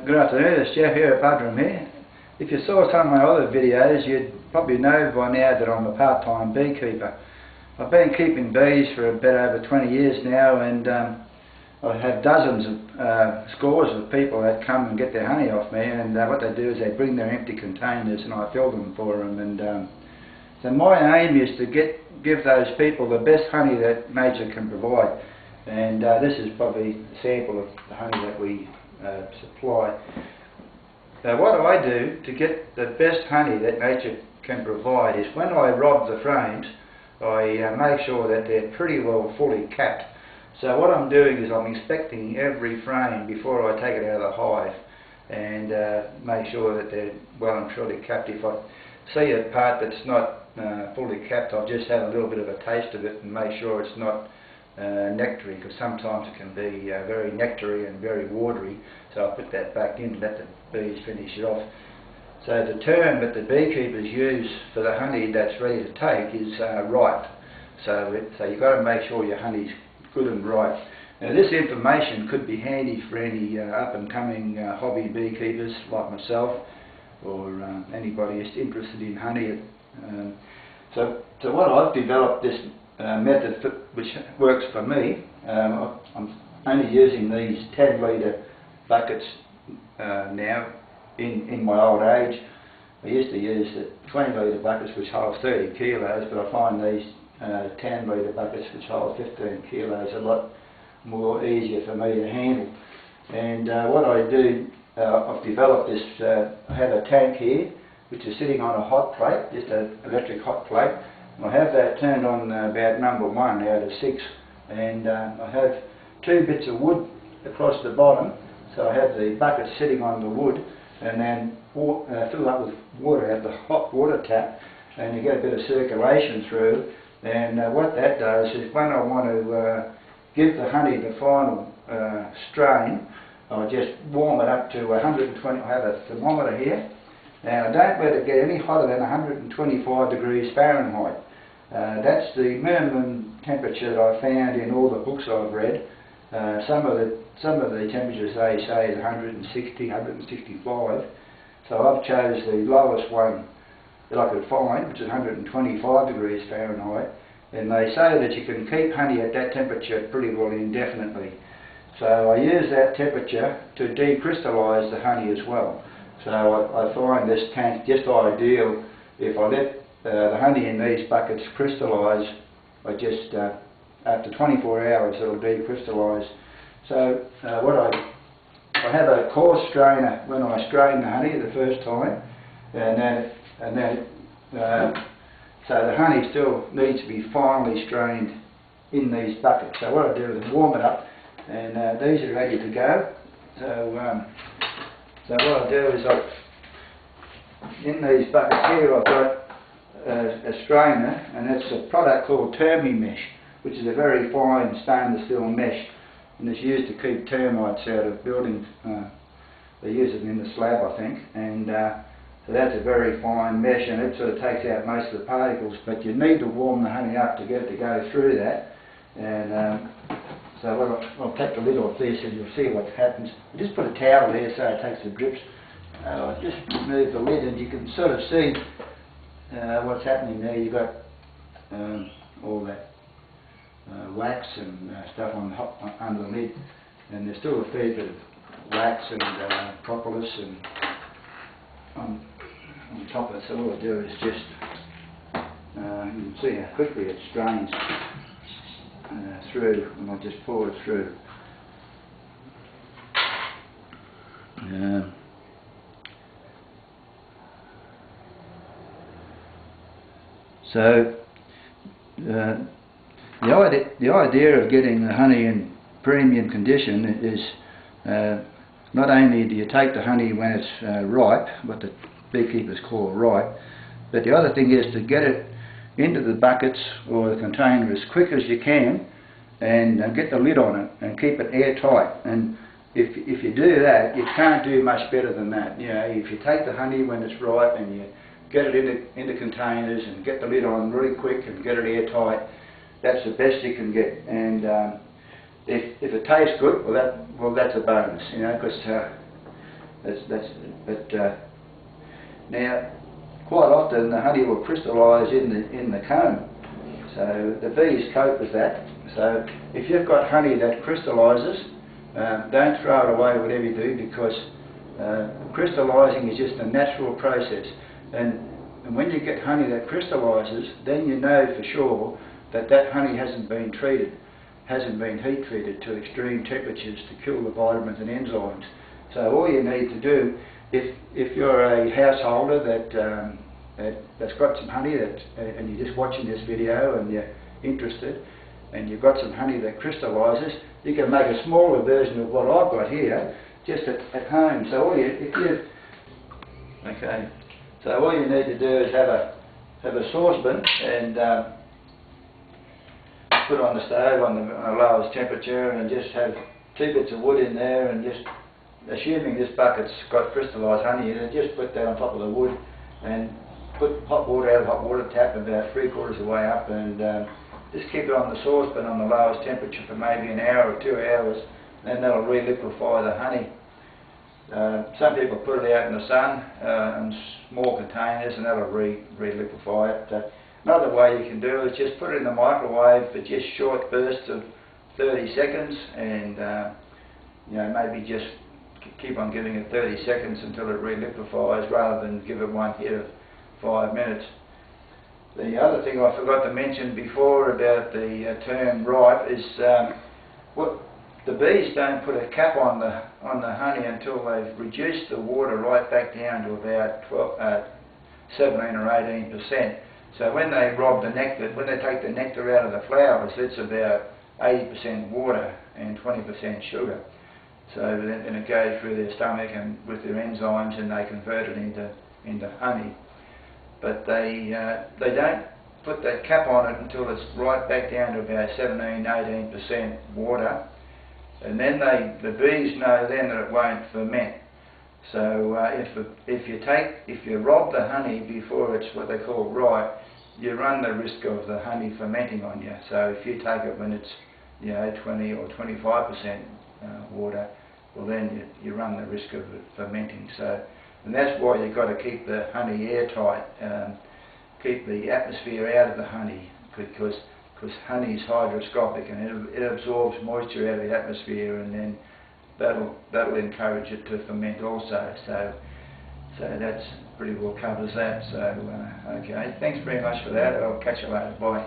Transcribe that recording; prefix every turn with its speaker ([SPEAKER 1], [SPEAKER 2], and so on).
[SPEAKER 1] Good afternoon, it's Jeff here at Budrum here. If you saw some of my other videos, you'd probably know by now that I'm a part-time beekeeper. I've been keeping bees for a bit over 20 years now, and I have dozens of scores of people that come and get their honey off me, and what they do is they bring their empty containers and I fill them for them. And so my aim is to give those people the best honey that nature can provide, and this is probably a sample of the honey that we supply. What I do to get the best honey that nature can provide is when I rob the frames, I make sure that they're pretty well fully capped. So what I'm doing is I'm inspecting every frame before I take it out of the hive and make sure that they're well and truly capped. If I see a part that's not fully capped, I'll just have a little bit of a taste of it and make sure it's not nectary, because sometimes it can be very nectary and very watery, so I'll put that back in and let the bees finish it off. So the term that the beekeepers use for the honey that's ready to take is ripe. So you've got to make sure your honey's good and ripe. Now this information could be handy for any up and coming hobby beekeepers like myself, or anybody who's interested in honey. So what I've developed this method which works for me. I'm only using these 10 litre buckets now. In my old age, I used to use the 20 litre buckets which hold 30 kilos, but I find these 10 litre buckets which hold 15 kilos a lot more easier for me to handle. And what I do, I've developed this, I have a tank here which is sitting on a hot plate, just an electric hot plate. I have that turned on about number 1 out of 6, and I have 2 bits of wood across the bottom, so I have the bucket sitting on the wood, and then fill up with water at the hot water tap, and you get a bit of circulation through. And what that does is when I want to give the honey the final strain, I just warm it up to 120. I have a thermometer here, and I don't let it get any hotter than 125 degrees Fahrenheit. That's the minimum temperature that I found in all the books I've read. Some of the temperatures they say is 160, 165. So I've chose the lowest one that I could find, which is 125 degrees Fahrenheit. And they say that you can keep honey at that temperature pretty well indefinitely. So I use that temperature to decrystallize the honey as well. So I find this tank just ideal. If I let the honey in these buckets crystallise, I just after 24 hours it'll decrystallise. So I have a coarse strainer when I strain the honey the first time, and then so the honey still needs to be finely strained in these buckets. So what I do is warm it up, and these are ready to go. So what I do is in these buckets here I've got a strainer, and it's a product called Mesh, which is a very fine stainless steel mesh, and it's used to keep termites out of buildings. They use it in the slab, I think, and so that's a very fine mesh, and it sort of takes out most of the particles, but you need to warm the honey up to get it to go through that. And so I'll take the lid off this and you'll see what happens. I just put a towel there so it takes the drips. I'll just remove the lid and you can sort of see what's happening there. You've got all that wax and stuff under the lid, and there's still a fair bit of wax and propolis and on top of it. So all I do is just you can see how quickly it strains through, and I just pour it through. So the idea of getting the honey in premium condition is not only do you take the honey when it's ripe, what the beekeepers call ripe, but the other thing is to get it into the buckets or the container as quick as you can, and get the lid on it and keep it airtight. And if you do that, you can't do much better than that. You know, if you take the honey when it's ripe and you get it into containers and get the lid on really quick and get it airtight, that's the best you can get. And if it tastes good, well that's a bonus, you know, because Now, quite often the honey will crystallise in the comb. So the bees cope with that. So if you've got honey that crystallises, don't throw it away whatever you do, because crystallising is just a natural process. And when you get honey that crystallises, then you know for sure that that honey hasn't been treated, hasn't been heat treated to extreme temperatures to kill the vitamins and enzymes. So all you need to do, if you're a householder that's got some honey and you're just watching this video and you're interested, and you've got some honey that crystallises, you can make a smaller version of what I've got here just at home. So all you need to do is have a saucepan and put on the stove on the lowest temperature, and just have 2 bits of wood in there, and just assuming this bucket's got crystallised honey in it, just put that on top of the wood and put hot water out of the hot water tap about 3/4 of the way up, and just keep it on the saucepan on the lowest temperature for maybe an hour or 2 hours, and that'll re-liquefy the honey. Some people put it out in the sun in small containers, and that'll re-liquefy it. Another way you can do it is just put it in the microwave for just short bursts of 30 seconds, and maybe just keep on giving it 30 seconds until it re-liquefies, rather than give it one hit of 5 minutes. The other thing I forgot to mention before about the term ripe is what the bees don't put a cap on the honey until they've reduced the water right back down to about 17 or 18%. So when they rob the nectar, when they take the nectar out of the flowers, it's about 80% water and 20% sugar. So then it goes through their stomach and with their enzymes, and they convert it into honey. But they don't put that cap on it until it's right back down to about 17–18% water, and then the bees know then that it won't ferment. So if you rob the honey before it's what they call ripe, you run the risk of the honey fermenting on you. So if you take it when it's 20 or 25% water, well then you run the risk of it fermenting. So, and that's why you've got to keep the honey airtight, keep the atmosphere out of the honey, because honey is hygroscopic, and it absorbs moisture out of the atmosphere, and then that'll encourage it to ferment also. So that's pretty well covers that. So okay, thanks very much for that. I'll catch you later. Bye.